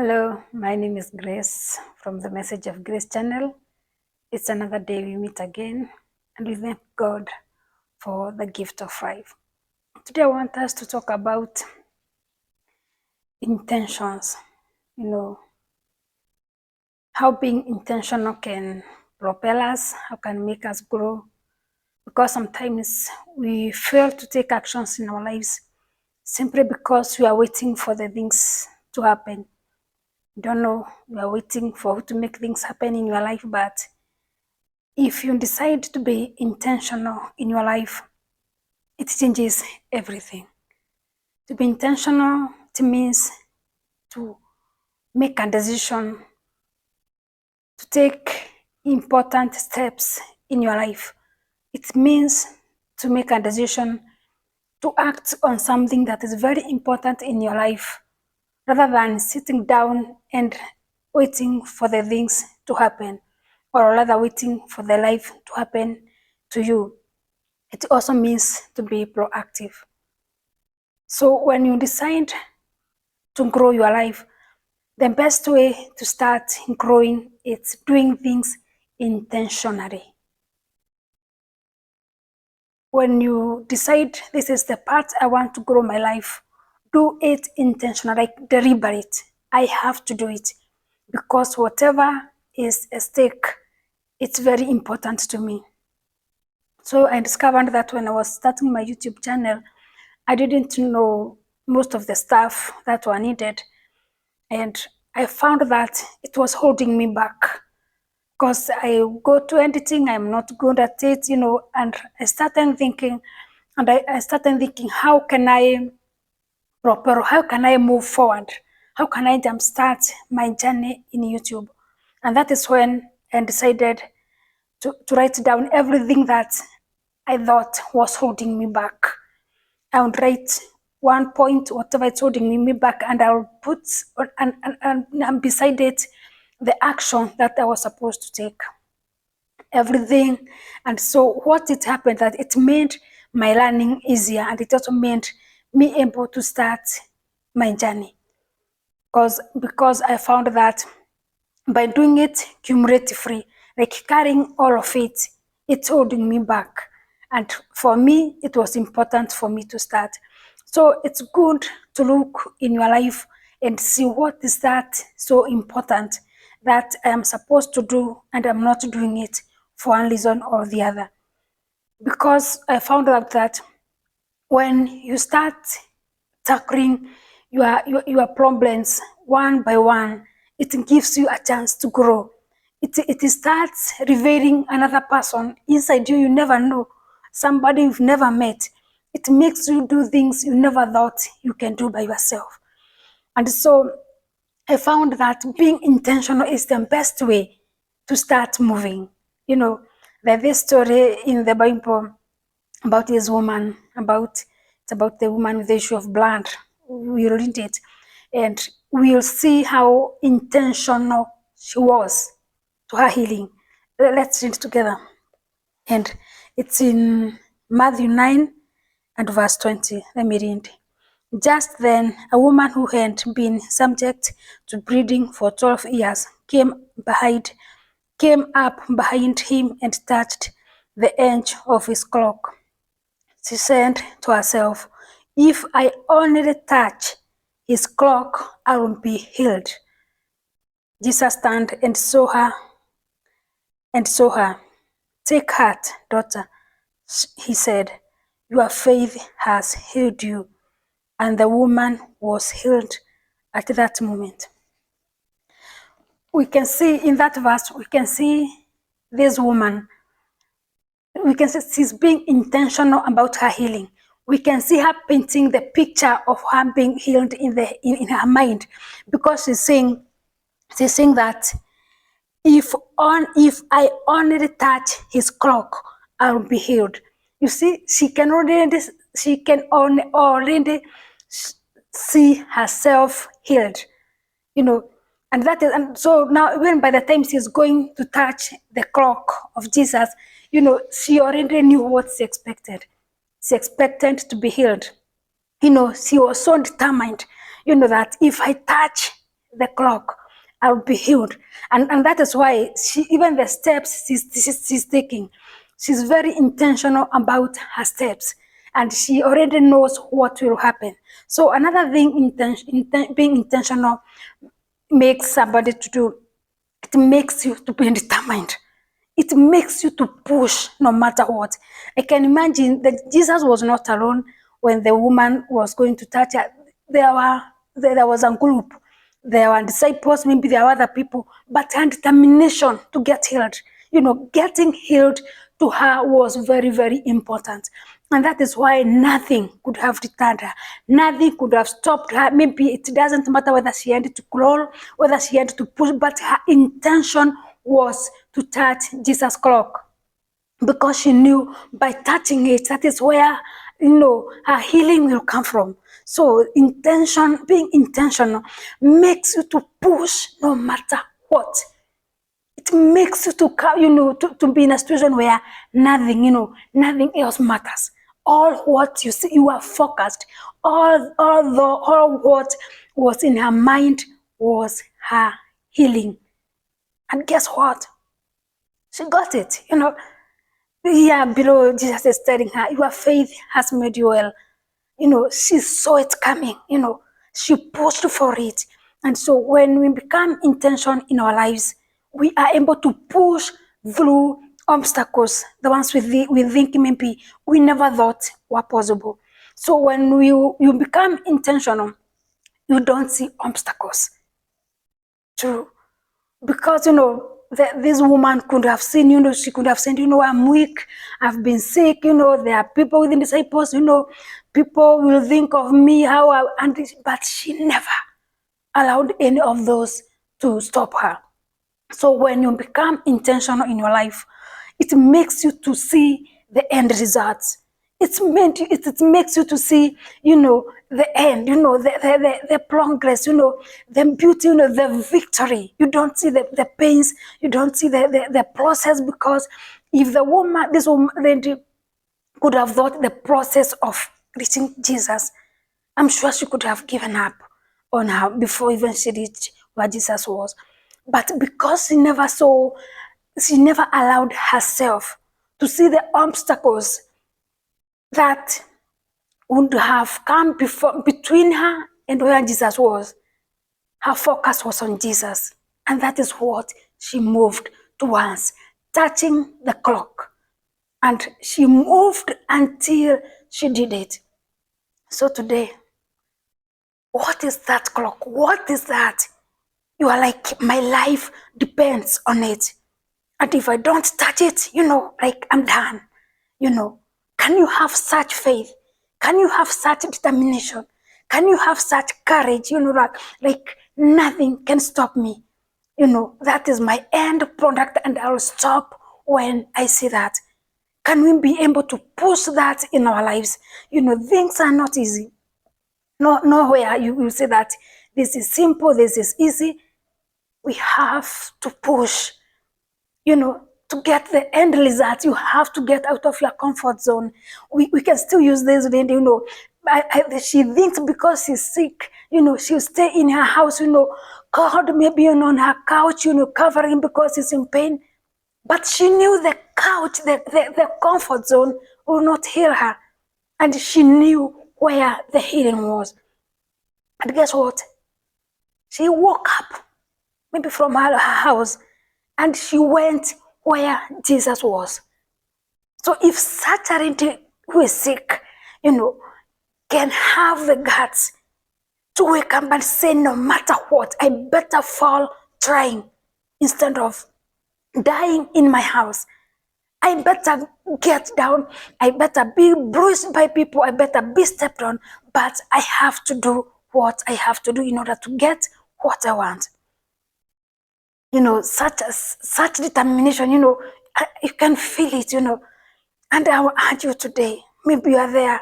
Hello, my name is Grace from the Message of Grace channel. It's another day we meet again, and we thank God for the gift of life. Today, I want us to talk about intentions. How being intentional can propel us, how can make us grow. Because sometimes we fail to take actions in our lives simply because we are waiting for the things to happen. Don't know, we are waiting for to make things happen in your life, but if you decide to be intentional in your life, it changes everything. To be intentional, it means to make a decision, to take important steps in your life. It means to make a decision to act on something that is very important in your life rather than sitting down and waiting for the things to happen, or rather waiting for the life to happen to you. It also means to be proactive. So when you decide to grow your life, the best way to start growing is doing things intentionally. When you decide this is the part I want to grow my life, do it intentionally, like deliberate. I have to do it because whatever is at stake, it's very important to me. So I discovered that when I was starting my YouTube channel, I didn't know most of the stuff that were needed. And I found that it was holding me back because I go to editing, I'm not good at it, and I started thinking, how can I how can I move forward? How can I jumpstart my journey in YouTube? And that is when I decided to write down everything that I thought was holding me back. I would write one point, whatever it's holding me back, and I'll put and beside it the action that I was supposed to take. Everything. And so what it happened that it made my learning easier, and it also made me able to start my journey. Because I found that by doing it cumulatively, like carrying all of it, it's holding me back. And for me, it was important for me to start. So it's good to look in your life and see what is that so important that I am supposed to do and I'm not doing it for one reason or the other. Because I found out that when you start tackling your problems one by one, it gives you a chance to grow. It starts revealing another person inside you never know, somebody you've never met. It makes you do things you never thought you can do by yourself. And so I found that being intentional is the best way to start moving. There's this story in the Bible about this woman, it's about the woman with the issue of blood. We'll read it and we'll see how intentional she was to her healing. Let's read together. And it's in Matthew 9 and verse 20. Let me read. Just then, a woman who had been subject to bleeding for 12 years came up behind him and touched the edge of his cloak. She said to herself, if I only touch his cloak, I will be healed. Jesus turned and saw her. Take heart, daughter, he said. Your faith has healed you. And the woman was healed at that moment. We can see in that verse, we can see this woman. We can see she's being intentional about her healing. We can see her painting the picture of her being healed in her mind, because she's saying that if I only touch his cloak, I will be healed. You see, she can already see herself healed, and so now even by the time she's going to touch the cloak of Jesus, she already knew what she expected. She expected to be healed. She was so determined, that if I touch the clock, I'll be healed. And that is why even the steps she's taking, she's very intentional about her steps. And she already knows what will happen. So another thing, being intentional makes somebody to do, it makes you to be determined. It makes you to push no matter what. I can imagine that Jesus was not alone when the woman was going to touch her. There was a group. There were disciples, maybe there were other people, but her determination to get healed. Getting healed to her was very, very important. And that is why nothing could have deterred her. Nothing could have stopped her. Maybe it doesn't matter whether she had to crawl, whether she had to push, but her intention was to touch Jesus' clock, because she knew by touching it, that is where her healing will come from. So being intentional makes you to push no matter what. It makes you to be in a situation where nothing else matters. All what you see, you are focused. All what was in her mind was her healing. And guess what? She got it. Here below, Jesus is telling her, your faith has made you well. She saw it coming. She pushed for it. And so when we become intentional in our lives, we are able to push through obstacles, the ones we think maybe we never thought were possible. So when you become intentional, you don't see obstacles. True. Because, this woman could have seen, she could have said, I'm weak, I've been sick, there are people within disciples, people will think of me, but she never allowed any of those to stop her. So when you become intentional in your life, it makes you to see the end results. It makes you to see, the end, the progress, the beauty, the victory. You don't see the pains, you don't see the process, because if this woman lady could have thought the process of reaching Jesus, I'm sure she could have given up on her before even she reached where Jesus was. But because she never allowed herself to see the obstacles that would have come between her and where Jesus was, her focus was on Jesus. And that is what she moved towards, touching the clock. And she moved until she did it. So today, what is that clock? What is that? You are like, my life depends on it. And if I don't touch it, I'm done. Can you have such faith? Can you have such determination? Can you have such courage? Like nothing can stop me. That is my end product, and I'll stop when I see that. Can we be able to push that in our lives? Things are not easy. Nowhere you will say that this is simple, this is easy. We have to push, to get the end result. You have to get out of your comfort zone. We can still use this, she thinks because she's sick, she'll stay in her house, God maybe on her couch, covering because she's in pain. But she knew the couch, the comfort zone will not heal her. And she knew where the healing was. And guess what? She woke up, maybe from her house, and she went where Jesus was. So if such a lady who is sick, can have the guts to wake up and say, no matter what, I better fall trying instead of dying in my house. I better get down. I better be bruised by people. I better be stepped on. But I have to do what I have to do in order to get what I want. Such determination, you can feel it, And I will urge you today, maybe you are there.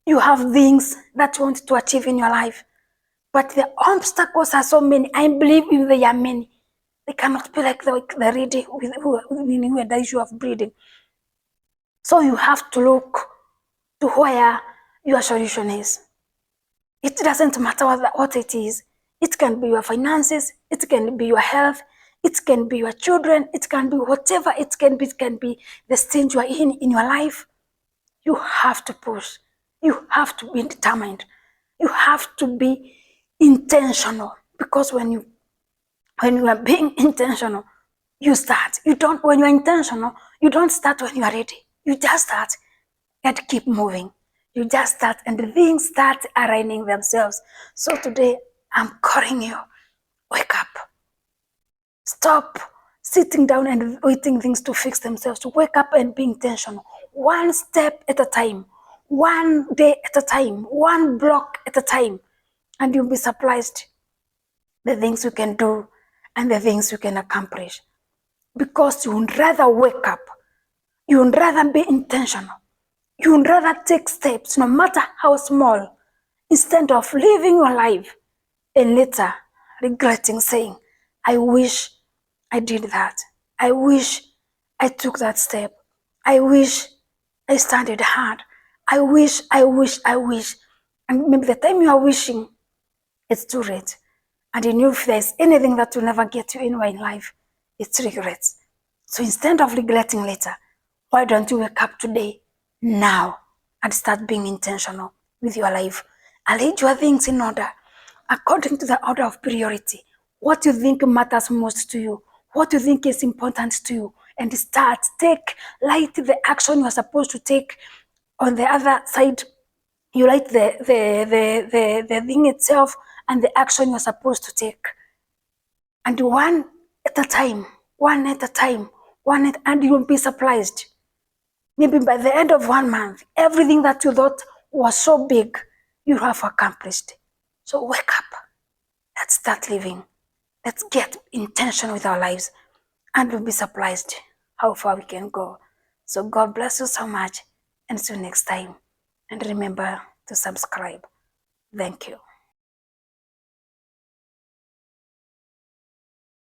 You have things that you want to achieve in your life. But the obstacles are so many. I believe if they are many, they cannot be like the lady with the issue of bleeding. So you have to look to where your solution is. It doesn't matter what it is. It can be your finances, it can be your health, it can be your children, it can be whatever it can be the stage you are in your life. You have to push. You have to be determined. You have to be intentional, because when you are being intentional, you start. You don't, when you're intentional, you don't start when you are ready. You just start and keep moving. You just start and the things start aligning themselves. So today, I'm calling you, wake up. Stop sitting down and waiting things to fix themselves. To wake up and be intentional. One step at a time, one day at a time, one block at a time. And you'll be surprised the things you can do and the things you can accomplish. Because you would rather wake up, you would rather be intentional, you would rather take steps, no matter how small, instead of living your life and later regretting, saying, I wish I did that. I wish I took that step. I wish I studied hard. I wish. And maybe the time you are wishing, it's too late. And you know, if there's anything that will never get you anywhere in life, it's regrets. So instead of regretting later, why don't you wake up today, now, and start being intentional with your life? Arrange your things in order, according to the order of priority. What you think matters most to you, what you think is important to you, and start. Take light the action you are supposed to take. On the other side, you write the thing itself and the action you're supposed to take. And one at a time, and you'll be surprised. Maybe by the end of 1 month, everything that you thought was so big, you have accomplished. So wake up. Let's start living. Let's get intentional with our lives, and we'll be surprised how far we can go. So God bless you so much, and see you next time. And remember to subscribe. Thank you.